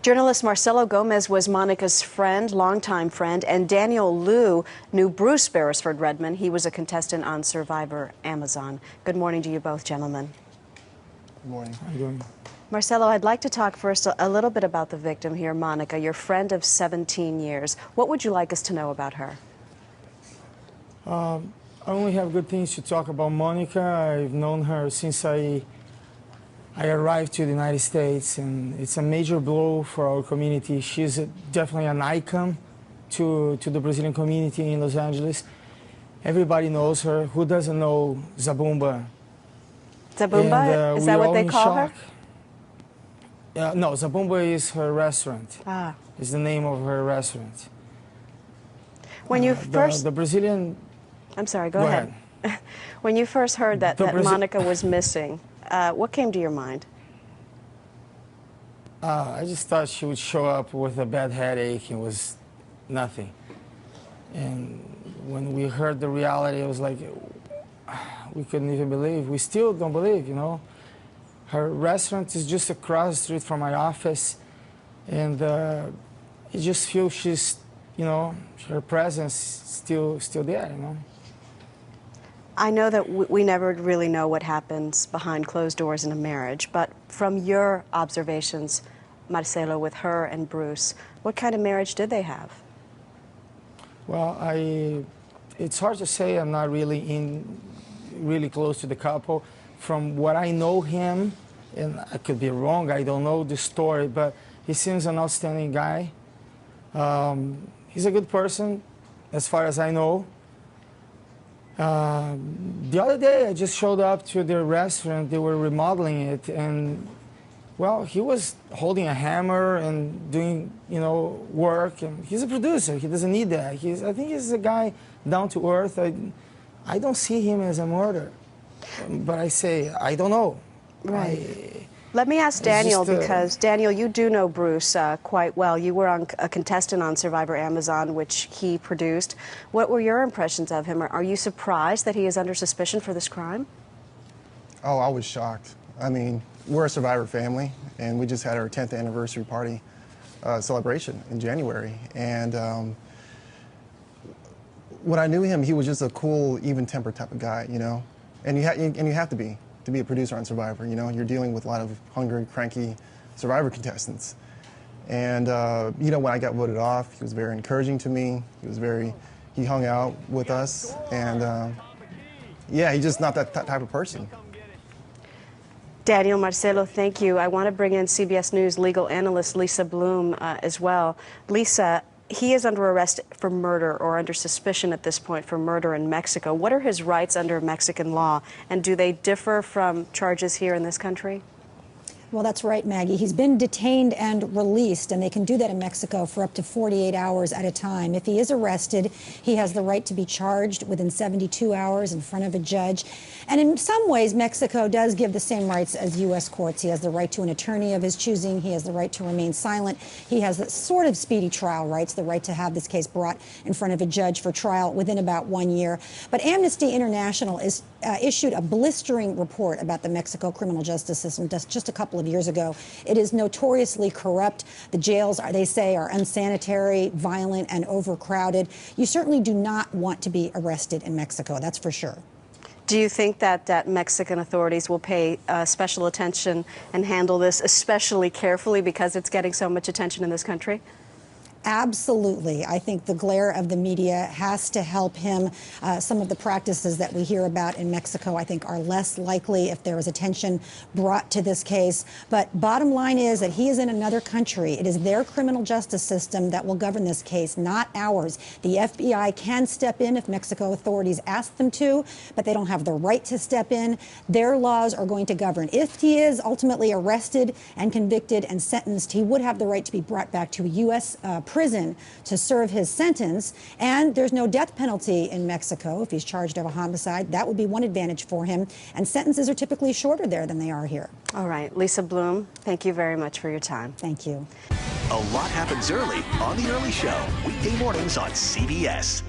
Journalist Marcelo Gomez was Monica's friend, longtime friend, and Daniel Lue knew Bruce Beresford Redmond. He was a contestant on Survivor Amazon. Good morning to you both, gentlemen. Good morning. How are you doing? Marcelo, I'd like to talk first a little bit about the victim here, Monica, your friend of 17 years. What would you like us to know about her? I only have good things to talk about Monica. I've known her since I arrived to the United States, and it's a major blow for our community. She's definitely an icon to the Brazilian community in Los Angeles. Everybody knows her. Who doesn't know Zabumba? Zabumba? Is that what they call her? No, Zabumba is her restaurant. Ah. Is the name of her restaurant. When you first... The Brazilian... I'm sorry, go ahead. When you first heard that Monica was missing, what came to your mind? I just thought she would show up with a bad headache. It was nothing. And when we heard the reality, it was like, we couldn't even believe. We still don't believe, you know. Her restaurant is just across the street from my office. And you just feel she's, you know, her presence still there, you know. I know that we never really know what happens behind closed doors in a marriage, but from your observations, Marcelo, with her and Bruce, what kind of marriage did they have? Well, it's hard to say. I'm not really close to the couple. From what I know him, and I could be wrong, I don't know the story, but he seems an outstanding guy. He's a good person, as far as I know. The other day, I just showed up to their restaurant. They were remodeling it, and, well, he was holding a hammer and doing, you know, work. And he's a producer. He doesn't need that. I think he's a guy down to earth. I don't see him as a murderer. But I say, I don't know. Right. Let me ask Daniel, because, Daniel, you do know Bruce quite well. You were a contestant on Survivor Amazon, which he produced. What were your impressions of him? Are you surprised that he is under suspicion for this crime? Oh, I was shocked. I mean, we're a Survivor family, and we just had our 10th anniversary party celebration in January. And when I knew him, he was just a cool, even-tempered type of guy, you know? And you have to be a producer on Survivor. You know, you're dealing with a lot of hungry, cranky Survivor contestants. And you know, when I got voted off, he was very encouraging to me. He hung out with us, and yeah, he's just not that type of person. Daniel, Marcelo, thank you. I want to bring in CBS News legal analyst Lisa Bloom as well. Lisa, he is under arrest for murder, or under suspicion at this point for murder in Mexico. What are his rights under Mexican law, and do they differ from charges here in this country? Well, that's right, Maggie. He's been detained and released, and they can do that in Mexico for up to 48 hours at a time. If he is arrested, he has the right to be charged within 72 hours in front of a judge. And in some ways, Mexico does give the same rights as U.S. courts. He has the right to an attorney of his choosing. He has the right to remain silent. He has the sort of speedy trial rights, the right to have this case brought in front of a judge for trial within about 1 year. But Amnesty International is issued a blistering report about the Mexico criminal justice system just a couple of years ago. It is notoriously corrupt. The jails, they say, are unsanitary, violent, and overcrowded. You certainly do not want to be arrested in Mexico, that's for sure. Do you think that Mexican authorities will pay special attention and handle this especially carefully because it's getting so much attention in this country? Absolutely. I think the glare of the media has to help him. Some of the practices that we hear about in Mexico, I think, are less likely if there is attention brought to this case. But bottom line is that he is in another country. It is their criminal justice system that will govern this case, not ours. The FBI can step in if Mexico authorities ask them to, but they don't have the right to step in. Their laws are going to govern. If he is ultimately arrested and convicted and sentenced, he would have the right to be brought back to a U.S. Prison to serve his sentence, and there's no death penalty in Mexico if he's charged of a homicide. That would be one advantage for him, and sentences are typically shorter there than they are here. All right, Lisa Bloom, thank you very much for your time. Thank you. A lot happens early on The Early Show, weekday mornings on CBS.